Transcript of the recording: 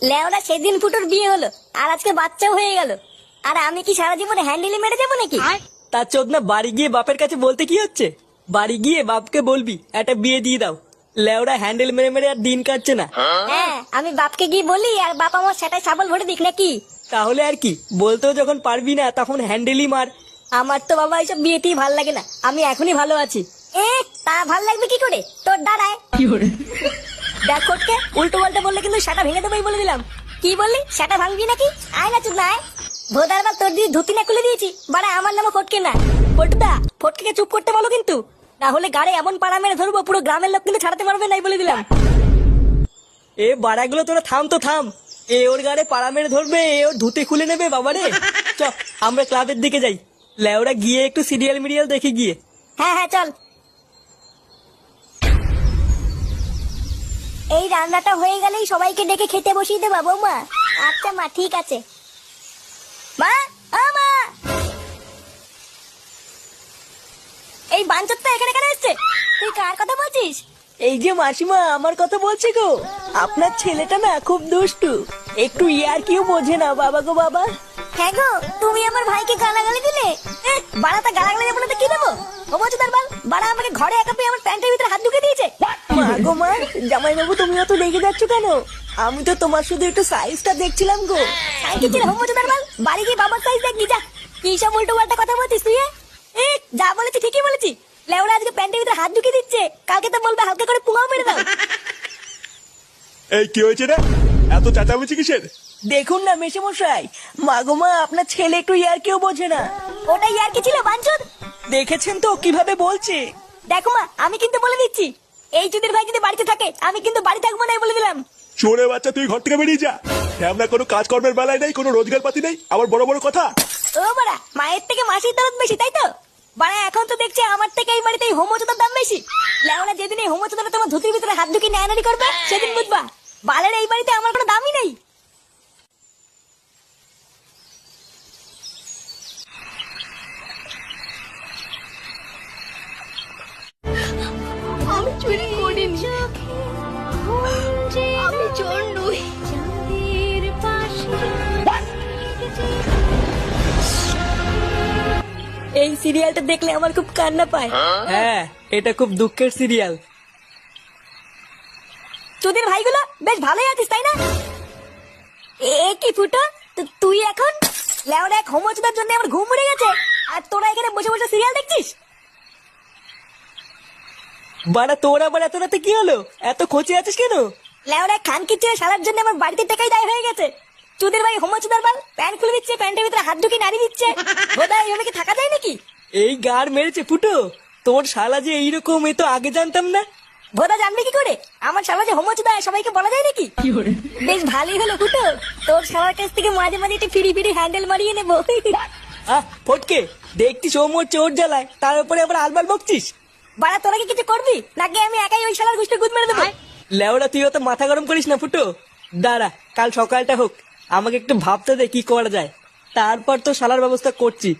লেওরা সেদিন ফুটোর বিয়ে হলো আর আজকে বাচ্চাও হয়ে গেল। আর আমি কি সারা জীবনে হ্যান্ডেলে মেরে যাবো নাকি? তার চোদনা বাড়ি গিয়ে বাপের কাছে বলতে কি হচ্ছে? বাড়ি গিয়ে বাপকে বলবি একটা বিয়ে দিয়ে দাও। লেওরা হ্যান্ডেল মেরে মেরে আর দিন কাটছে না। হ্যাঁ, আমি বাপকে গিয়ে বলি আর বাপ আমার সেটাই সাবল ভরে দিক নাকি? তাহলে আর কি, বলতেও যখন পারবি না তখন হ্যান্ডেলই মার। আমার তো বাবা এইসব বিয়েতেই ভাল লাগে না, আমি এখনই ভালো আছি। তা ভাল লাগবে কি করে? তোর দাঁড়ায় দেখ কোটকে, উল্টো পাল্টা বললে কিন্তু সেটা ভেঙে দেবোই বলে দিলাম। কি বললি? সেটা ভাঙবি নাকি? আয় না চুদ না, আয়। ভোদার বা তোর দিদি ধুতি না খুলে দিয়েছি, বাড়া আমার নামও ফটকে না। ফটদা, ফটকে চুপ করতে বলো কিন্তু, না হলে গাড়ি এমন পাড়া মেরে ধরবো পুরো গ্রামের লোক কিন্তু ছাড়াতে পারবে নাই বলে দিলাম। এ বাড়াগুলো তোরা থাম তো থাম। এ ওর গাড়ে পাড়া মেরে ধরবে, এ ওর ধুতে খুলে নেবে বাবারে। চ আমরা ক্লাবের দিকে যাই, লেওরা গিয়ে একটু সিরিয়াল মিরিয়াল দেখে গিয়ে। হ্যাঁ হ্যাঁ চল। এই রান্নাটা হয়ে গেলেই সবাইকে ডেকে খেতে বসিয়ে দেবা বৌমা? আচ্ছা মা, ঠিক আছে। মা, ও মা, এই বাঞ্চতটা এখানে কেন এসছে? তুই কার কথা বলছিস? এই যে মাসিমা আমার কথা বলছে গো, আপনার ছেলেটা না খুব দুষ্টু, একটু ইয়ার কিউ বোঝে না বাবা গো বাবা। হ্যাঁ গো, তুমি আমার ভাইকে গালাগালি দিলে। বাড়াটা গালাগালি দেবো না তো কি দেবো? ও বলছো তার বাল, বাড়া আমাকে ঘরে একা পেয়ে আমার প্যান্টের ভিতরে হাত ঢুকে দিয়েছে। মা গো মা, জামাই বাবু তুমি অত রেগে যাচ্ছ কেন? আমি তো তোমার শুধু একটু সাইজটা দেখছিলাম গো। সাইকেল ছিল হোম তার বাল, বাড়ি গিয়ে বাবার সাইজ দেখবি যা। কি সব উল্টো পাল্টা কথা বলছিস তুই? যা বলেছি ঠিকই বলেছি। লেওরা আজকে প্যান্টের ভিতরে হাত ঢুকে দিচ্ছে, কালকে তো বলবে হালকা করে পুঙাও মেরে দাও। এই কি হয়েছে রে? এত চেঁচামেচি কিসের? দেখুন না মেশামশাই, মা গো মা আপনার ছেলে একটু ইয়ার কেউ বোঝে না। ওটাই আর কি ছিল বাঞ্চদ? দেখেছেন তো কিভাবে বলছে। দেখো মা, আমি কিন্তু বলে দিচ্ছি, এই চুদির ভাই যদি বাড়িতে থাকে আমি কিন্তু বাড়ি থাকবো না বলে দিলাম। চোরে বাচ্চা, তুই ঘর থেকে বেরিয়ে যা। আমরা কোনো কাজ কর্মের বেলায় নেই, কোনো রোজগার পাতি নেই, আবার বড় বড় কথা। ও বাড়া, মায়ের থেকে মাসির দরদ বেশি তাই তো? বাড়া এখন তো দেখছি আমার থেকে এই বাড়িতে হোমোচোদার দাম বেশি। লেওনা যেদিন এই হোমোচোদাটা তোমার ধুতির ভিতরে হাত ঢুকিয়ে নেয়ানারি করবে সেদিন বুঝবা বালের এই বাড়িতে আমার কোনো দামই নেই। আমি চুরি করিনি, আমি চোর নই। এই সিরিয়ালটা দেখলে আমার খুব কান্না পায়। হ্যাঁ, এটা খুব দুঃখের সিরিয়াল। তোদের ভাইগুলো বেশ ভালোই আছিস তাই না? কি ফুটো, তুই এখন লেওরা এক হোমোচোদার জন্য আমার ঘুম উড়ে গেছে আর তোরা এখানে বসে বসে সিরিয়াল দেখছিস? বাড়া তোর আবার এত রাতে কি হলো? এত খোঁচে আছিস কেন? লেওরা খান কিচ্ছু সারার জন্য আমার বাড়িতে টাকাই দায় হয়ে গেছে। তোদের ভাই হোমোচোদার বাল প্যান্ট খুলে দিচ্ছে, প্যান্টের ভিতরে হাত ঢুকিয়ে নাড়ি দিচ্ছে। বোধহয় এইভাবে কি থাকা যায় নাকি? এই গার মেরেছে ফুটো, তোর শালা যে এইরকম এ তো আগে জানতাম না। ভোদা জানবে কি করে? আমার শালা যে হোমোচোদা সবাইকে বলা যায় নাকি? বেশ ভালোই হলো ফুটো, তোর শালার কাছ থেকে মাঝে মাঝে একটু ফিরি ফিরি হ্যান্ডেল মারিয়ে নেবো। ফটকে, দেখছিস ও মোর চোর জ্বালায়, তার উপরে আবার আলবাল বকছিস। বাড়া তোরা কি কিছু করবি নাকি আমি একাই ওই শালার গুষ্টি গুদ মেরে দেবো? লেওড়া তুই অত মাথা গরম করিস না ফুটো, দাঁড়া কাল সকালটা হোক, আমাকে একটু ভাবতে দে কি করা যায়, তারপর তো শালার ব্যবস্থা করছি।